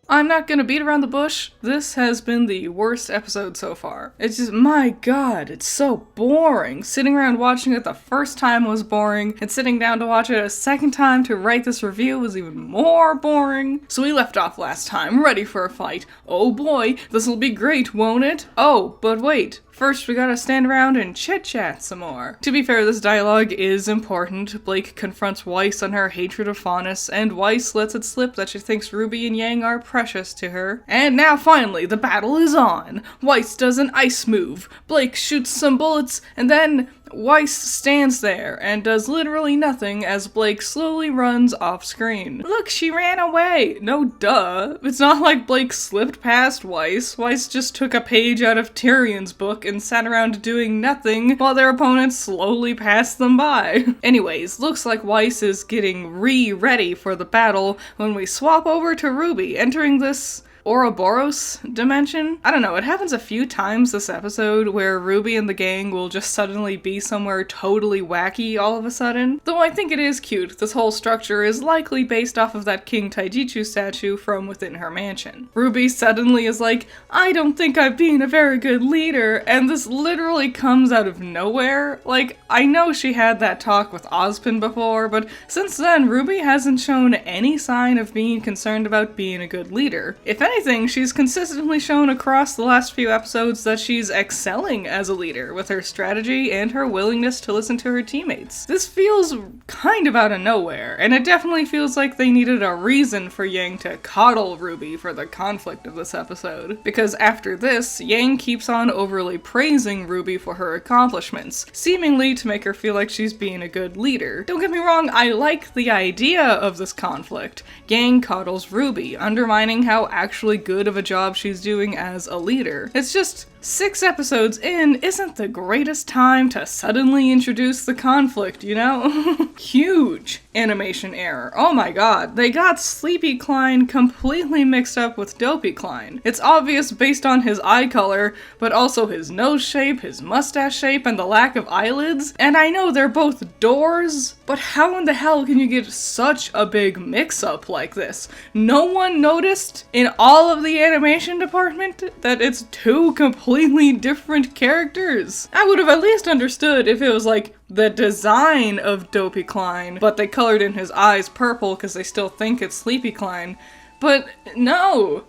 I'm not gonna beat around the bush. This has been the worst episode so far. It's just, my god, it's so boring. Sitting around watching it the first time was boring, and sitting down to watch it a second time to write this review was even more boring. So we left off last time, ready for a fight. Oh boy, this'll be great, won't it? Oh, but wait. First, we gotta stand around and chit-chat some more. To be fair, this dialogue is important. Blake confronts Weiss on her hatred of Faunus, and Weiss lets it slip that she thinks Ruby and Yang are precious to her. And now finally, the battle is on! Weiss does an ice move, Blake shoots some bullets, and then Weiss stands there and does literally nothing as Blake slowly runs off screen. Look, she ran away! No duh. It's not like Blake slipped past Weiss. Weiss just took a page out of Tyrion's book and sat around doing nothing while their opponents slowly passed them by. Anyways, looks like Weiss is getting ready for the battle when we swap over to Ruby, entering this Ouroboros dimension? I don't know, it happens a few times this episode where Ruby and the gang will just suddenly be somewhere totally wacky all of a sudden. Though I think it is cute, this whole structure is likely based off of that King Taijichu statue from within her mansion. Ruby suddenly is like, I don't think I've been a very good leader, and this literally comes out of nowhere. Like, I know she had that talk with Ozpin before, but since then, Ruby hasn't shown any sign of being concerned about being a good leader. If anything, she's consistently shown across the last few episodes that she's excelling as a leader with her strategy and her willingness to listen to her teammates. This feels kind of out of nowhere, and it definitely feels like they needed a reason for Yang to coddle Ruby for the conflict of this episode. Because after this, Yang keeps on overly praising Ruby for her accomplishments, seemingly to make her feel like she's being a good leader. Don't get me wrong, I like the idea of this conflict. Yang coddles Ruby, undermining how actually good of a job she's doing as a leader. It's just 6 episodes in isn't the greatest time to suddenly introduce the conflict, you know? Huge animation error. Oh my god, they got Sleepy Klein completely mixed up with Dopey Klein. It's obvious based on his eye color, but also his nose shape, his mustache shape, and the lack of eyelids. And I know they're both doors, but how in the hell can you get such a big mix-up like this? No one noticed in all of the animation department that it's two completely different characters. I would have at least understood if it was like the design of Dopey Klein, but they colored in his eyes purple because they still think it's Sleepy Klein. But no.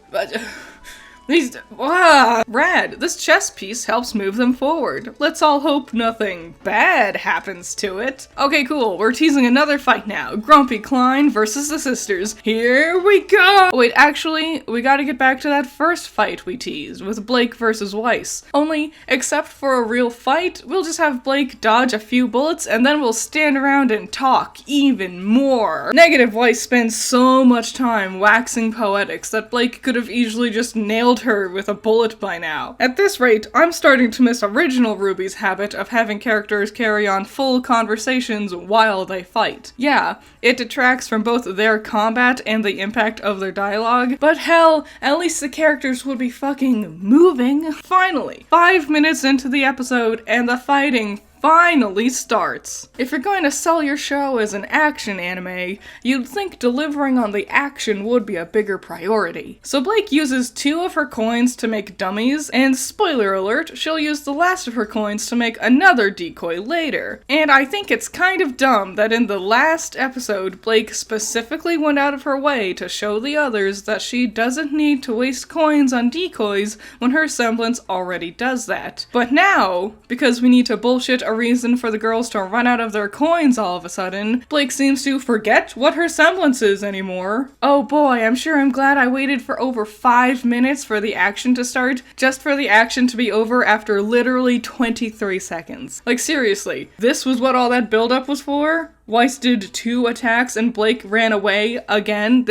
Rad. This chess piece helps move them forward. Let's all hope nothing bad happens to it. Okay, cool. We're teasing another fight now. Grumpy Klein versus the sisters. Here we go! Wait, actually, we gotta get back to that first fight we teased with Blake versus Weiss. Only, except for a real fight, we'll just have Blake dodge a few bullets and then we'll stand around and talk even more. Negative Weiss spends so much time waxing poetics that Blake could have easily just nailed her with a bullet by now. At this rate, I'm starting to miss original Ruby's habit of having characters carry on full conversations while they fight. Yeah, it detracts from both their combat and the impact of their dialogue, but hell, at least the characters would be fucking moving. Finally, 5 minutes into the episode and the fighting finally starts. If you're going to sell your show as an action anime, you'd think delivering on the action would be a bigger priority. So Blake uses 2 of her coins to make dummies, and spoiler alert, she'll use the last of her coins to make another decoy later. And I think it's kind of dumb that in the last episode, Blake specifically went out of her way to show the others that she doesn't need to waste coins on decoys when her semblance already does that. But now, because we need to bullshit a reason for the girls to run out of their coins all of a sudden, Blake seems to forget what her semblance is anymore. Oh boy, I'm sure I'm glad I waited for over 5 minutes for the action to start, just for the action to be over after literally 23 seconds. Like seriously, this was what all that buildup was for? Weiss did 2 attacks and Blake ran away again?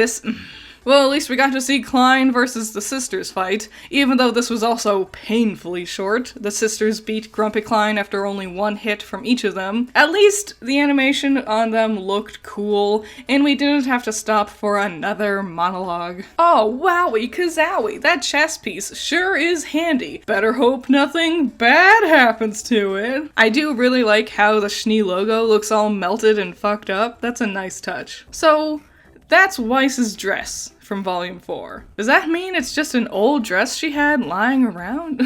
Well, at least we got to see Klein versus the sisters fight, even though this was also painfully short. The sisters beat Grumpy Klein after only 1 hit from each of them. At least the animation on them looked cool, and we didn't have to stop for another monologue. Oh, wowie kazowie, that chess piece sure is handy. Better hope nothing bad happens to it. I do really like how the Schnee logo looks all melted and fucked up. That's a nice touch. So, that's Weiss's dress. from Volume 4. Does that mean it's just an old dress she had lying around?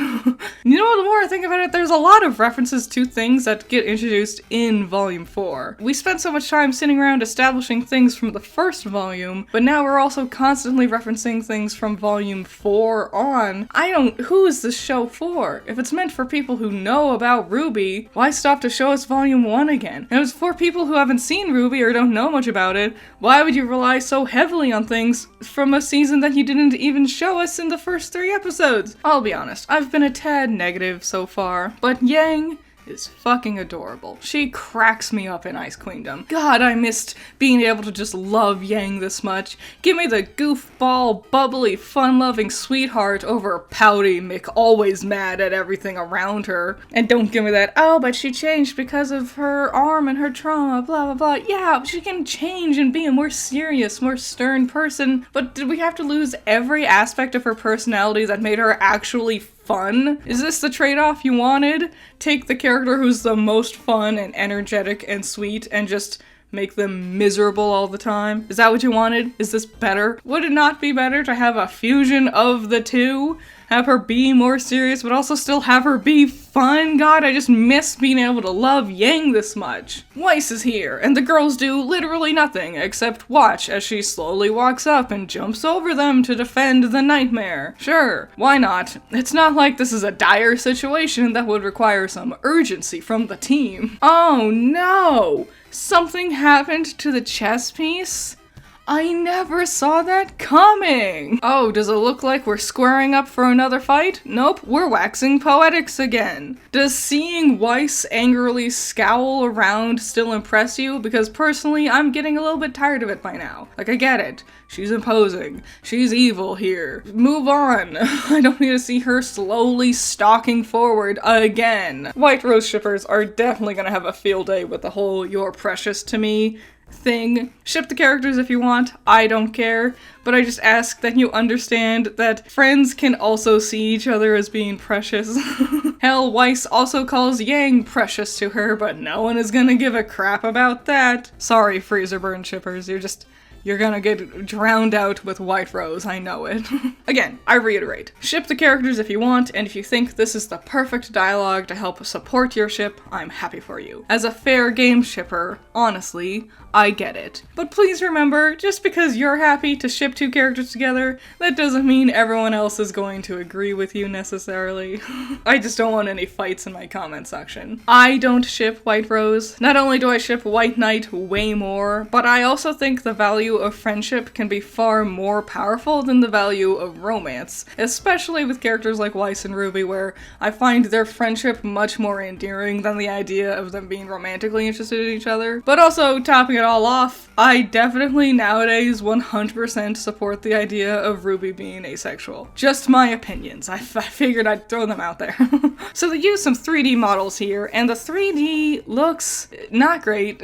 You know, the more I think about it, there's a lot of references to things that get introduced in Volume 4. We spent so much time sitting around establishing things from the first volume, but now we're also constantly referencing things from Volume 4 on. Who is this show for? If it's meant for people who know about RWBY, why stop to show us Volume 1 again? And if it's for people who haven't seen RWBY or don't know much about it, why would you rely so heavily on things from a season that you didn't even show us in the first 3 episodes? I'll be honest, I've been a tad negative so far, but Yang is fucking adorable. She cracks me up in Ice Queendom. God, I missed being able to just love Yang this much. Give me the goofball, bubbly, fun-loving sweetheart over pouty Mick, always mad at everything around her. And don't give me that, oh, but she changed because of her arm and her trauma, blah, blah, blah. Yeah, she can change and be a more serious, more stern person, but did we have to lose every aspect of her personality that made her actually fun? Is this the trade-off you wanted? Take the character who's the most fun and energetic and sweet and just make them miserable all the time? Is that what you wanted? Is this better? Would it not be better to have a fusion of the two? Have her be more serious, but also still have her be fun? God, I just miss being able to love Yang this much. Weiss is here, and the girls do literally nothing except watch as she slowly walks up and jumps over them to defend the nightmare. Sure, why not? It's not like this is a dire situation that would require some urgency from the team. Oh no! Something happened to the chess piece? I never saw that coming! Oh, does it look like we're squaring up for another fight? Nope, we're waxing poetics again. Does seeing Weiss angrily scowl around still impress you? Because personally, I'm getting a little bit tired of it by now. Like, I get it. She's imposing. She's evil here. Move on. I don't need to see her slowly stalking forward again. White Rose shippers are definitely gonna have a field day with the whole "you're precious to me" thing. Ship the characters if you want, I don't care, but I just ask that you understand that friends can also see each other as being precious. Hell, Weiss also calls Yang precious to her, but no one is gonna give a crap about that. Sorry, Freezer Burn shippers, you're gonna get drowned out with White Rose, I know it. Again, I reiterate, ship the characters if you want, and if you think this is the perfect dialogue to help support your ship, I'm happy for you. As a fair game shipper, honestly, I get it. But please remember, just because you're happy to ship 2 characters together, that doesn't mean everyone else is going to agree with you necessarily. I just don't want any fights in my comment section. I don't ship White Rose. Not only do I ship White Knight way more, but I also think the value of friendship can be far more powerful than the value of romance, especially with characters like Weiss and RWBY, where I find their friendship much more endearing than the idea of them being romantically interested in each other. But also, topping it all off, I definitely nowadays 100% support the idea of RWBY being asexual. Just my opinions. I figured I'd throw them out there. So they used some 3D models here, and the 3D looks not great.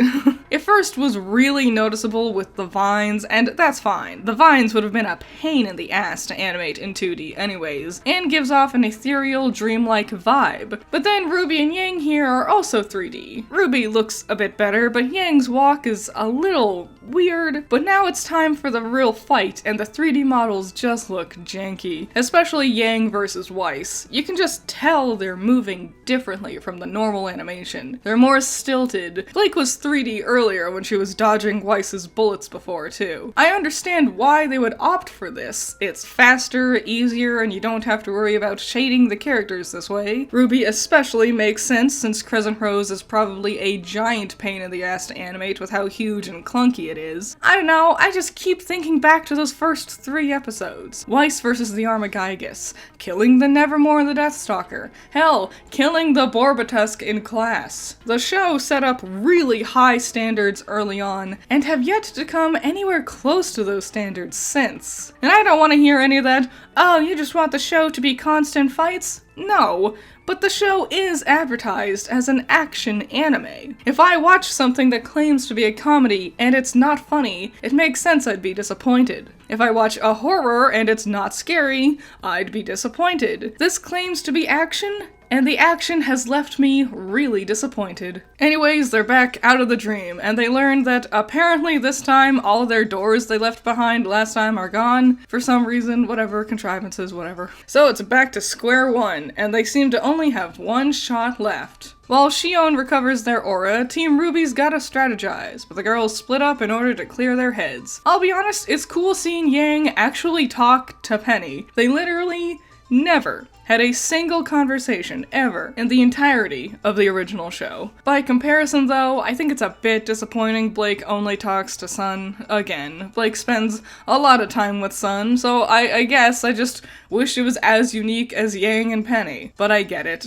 It first was really noticeable with the vines, and that's fine. The vines would have been a pain in the ass to animate in 2D anyways, and gives off an ethereal, dreamlike vibe. But then RWBY and Yang here are also 3D. RWBY looks a bit better, but Yang's walk is a little weird. But now it's time for the real fight, and the 3D models just look janky. Especially Yang versus Weiss. You can just tell they're moving differently from the normal animation. They're more stilted. Blake was 3D earlier when she was dodging Weiss's bullets before, too. I understand why they would opt for this. It's faster, easier, and you don't have to worry about shading the characters this way. RWBY especially makes sense since Crescent Rose is probably a giant pain in the ass to animate with how huge and clunky it is. I don't know, I just keep thinking back to those first 3 episodes. Weiss versus the Armagygus, killing the Nevermore and the Deathstalker, hell, killing the Borbatusk in class. The show set up really high standards early on, and have yet to come anywhere close to those standards since. And I don't want to hear any of that, oh, you just want the show to be constant fights? No, but the show is advertised as an action anime. If I watch something that claims to be a comedy and it's not funny, it makes sense I'd be disappointed. If I watch a horror and it's not scary, I'd be disappointed. This claims to be action? and the action has left me really disappointed. Anyways, they're back out of the dream, and they learn that apparently this time all of their doors they left behind last time are gone, for some reason, whatever, contrivances, whatever. So it's back to square one, and they seem to only have one shot left. While Shion recovers their aura, Team RWBY's gotta strategize, but the girls split up in order to clear their heads. I'll be honest, it's cool seeing Yang actually talk to Penny. They literally never had a single conversation ever in the entirety of the original show. By comparison though, I think it's a bit disappointing Blake only talks to Sun again. Blake spends a lot of time with Sun, so I guess I just wish it was as unique as Yang and Penny, but I get it.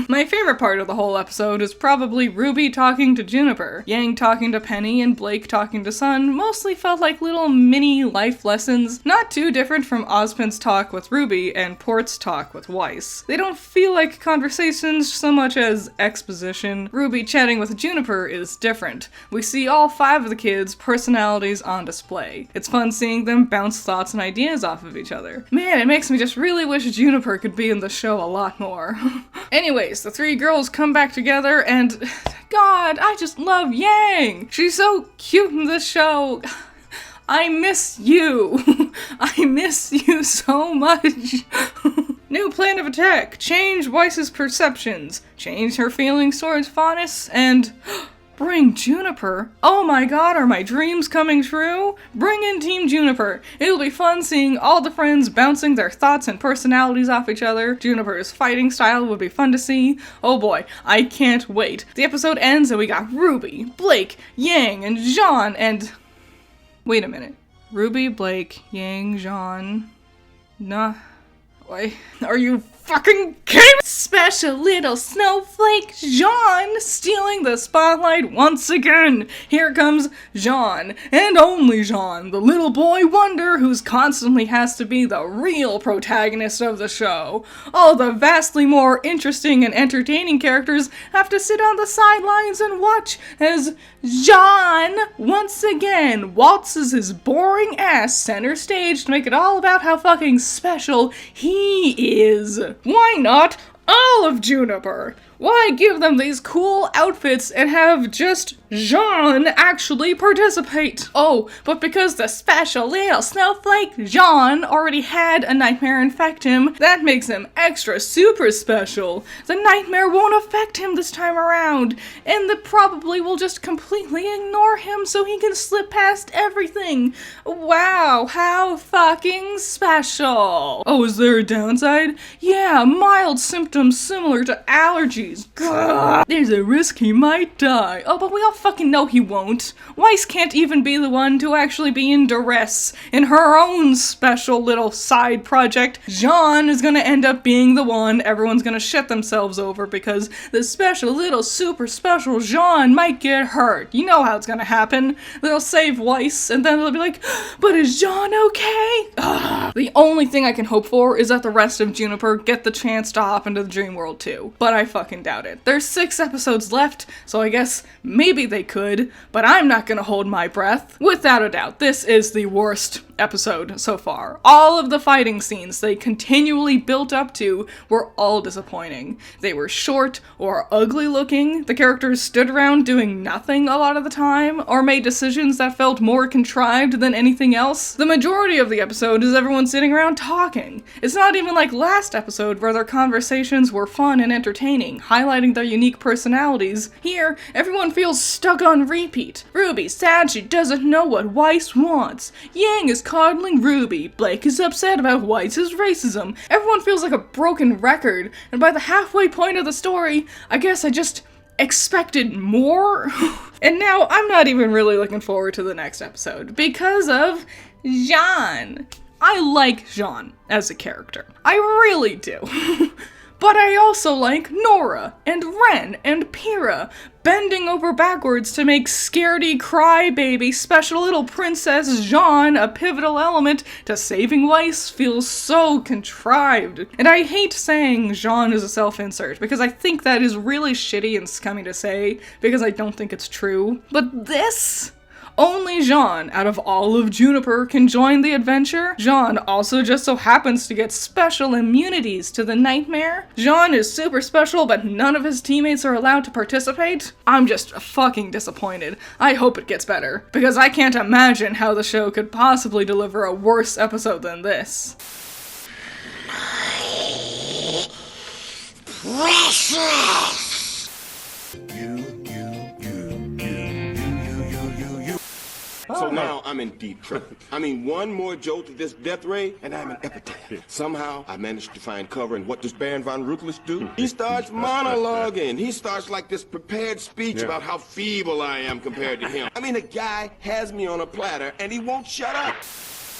My favorite part of the whole episode is probably RWBY talking to Juniper. Yang talking to Penny and Blake talking to Sun mostly felt like little mini life lessons, not too different from Ozpin's talk with RWBY and Port's talk with White. They don't feel like conversations so much as exposition. RWBY chatting with Juniper is different. We see all 5 of the kids' personalities on display. It's fun seeing them bounce thoughts and ideas off of each other. Man, it makes me just really wish Juniper could be in the show a lot more. Anyways, the 3 girls come back together and God, I just love Yang! She's so cute in this show. I miss you. I miss you so much. New plan of attack. Change Weiss's perceptions. Change her feelings towards Faunus, and bring Juniper. Oh my god, are my dreams coming true? Bring in Team Juniper. It'll be fun seeing all the friends bouncing their thoughts and personalities off each other. Juniper's fighting style would be fun to see. Oh boy, I can't wait. The episode ends and we got RWBY, Blake, Yang, and Jean, and... Wait a minute. RWBY, Blake, Yang, Jean... Nah... Why? Are you fucking kidding me? Special little snowflake Jean stealing the spotlight once again. Here comes Jean, and only Jean, the little boy wonder who's constantly has to be the real protagonist of the show. All the vastly more interesting and entertaining characters have to sit on the sidelines and watch as Jean once again waltzes his boring ass center stage to make it all about how fucking special he is. Why not all of Juniper? Why give them these cool outfits and have just Jean actually participate? Oh, but because the special little snowflake Jean already had a nightmare infect him, that makes him extra super special. The nightmare won't affect him this time around, and the probably will just completely ignore him so he can slip past everything. Wow, how fucking special. Oh, is there a downside? Yeah, mild symptoms similar to allergies. Gah. There's a risk he might die. Oh, but we all fucking know he won't. Weiss can't even be the one to actually be in duress in her own special little side project. Jean is gonna end up being the one everyone's gonna shit themselves over because the special little super special Jean might get hurt. You know how it's gonna happen. They'll save Weiss and then they'll be like, but is Jean okay? Ugh. The only thing I can hope for is that the rest of Juniper get the chance to hop into the dream world too. But I fucking doubt it. There's 6 episodes left, so I guess maybe they could, but I'm not gonna hold my breath. Without a doubt, this is the worst episode so far. All of the fighting scenes they continually built up to were all disappointing. They were short or ugly looking, the characters stood around doing nothing a lot of the time, or made decisions that felt more contrived than anything else. The majority of the episode is everyone sitting around talking. It's not even like last episode where their conversations were fun and entertaining, highlighting their unique personalities. Here, everyone feels stuck on repeat. RWBY's sad she doesn't know what Weiss wants. Yang is coddling RWBY. Blake is upset about Weiss's racism. Everyone feels like a broken record, and by the halfway point of the story, I guess I just expected more. And now I'm not even really looking forward to the next episode because of Jean. I like Jean as a character. I really do. But I also like Nora, and Ren, and Pyrrha, bending over backwards to make scaredy crybaby special little princess Jean a pivotal element to saving Weiss feels so contrived. And I hate saying Jean is a self-insert, because I think that is really shitty and scummy to say, because I don't think it's true. But this? only Jean out of all of Juniper can join the adventure. Jean also just so happens to get special immunities to the nightmare. Jean is super special, but none of his teammates are allowed to participate. I'm just fucking disappointed. I hope it gets better, because I can't imagine how the show could possibly deliver a worse episode than this. Precious! So now I'm in deep trouble. I mean, one more jolt of this death ray, and I'm an epitaph. Somehow, I managed to find cover, and what does Baron von Ruthless do? He starts monologuing. He starts like this prepared speech about how feeble I am compared to him. I mean, the guy has me on a platter, and he won't shut up.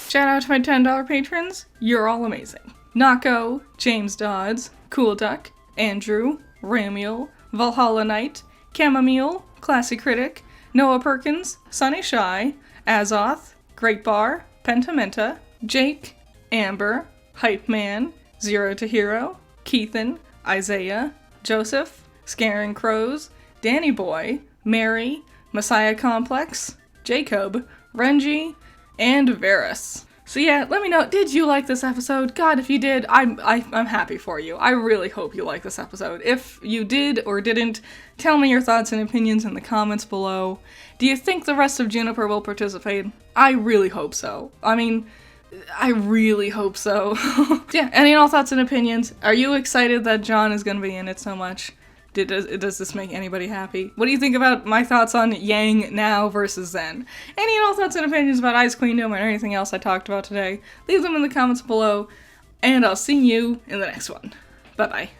Shout out to my $10 patrons. You're all amazing. Nako, James Dodds, Cool Duck, Andrew, Ramiel, Valhalla Knight, Chamomile, Classy Critic, Noah Perkins, Sunny Shy, Azoth, Great Bar, Pentamenta, Jake, Amber, Hype Man, Zero to Hero, Keithan, Isaiah, Joseph, Scaring Crows, Danny Boy, Mary, Messiah Complex, Jacob, Renji, and Varus. So yeah, let me know, did you like this episode? God, if you did, I'm happy for you. I really hope you like this episode. If you did or didn't, tell me your thoughts and opinions in the comments below. Do you think the rest of Juniper will participate? I really hope so. I mean, I really hope so. Yeah, any and all thoughts and opinions? Are you excited that John is gonna be in it so much? Does this make anybody happy? What do you think about my thoughts on Yang now versus then? Any and all thoughts and opinions about Ice Queendom or anything else I talked about today, leave them in the comments below, and I'll see you in the next one. Bye-bye.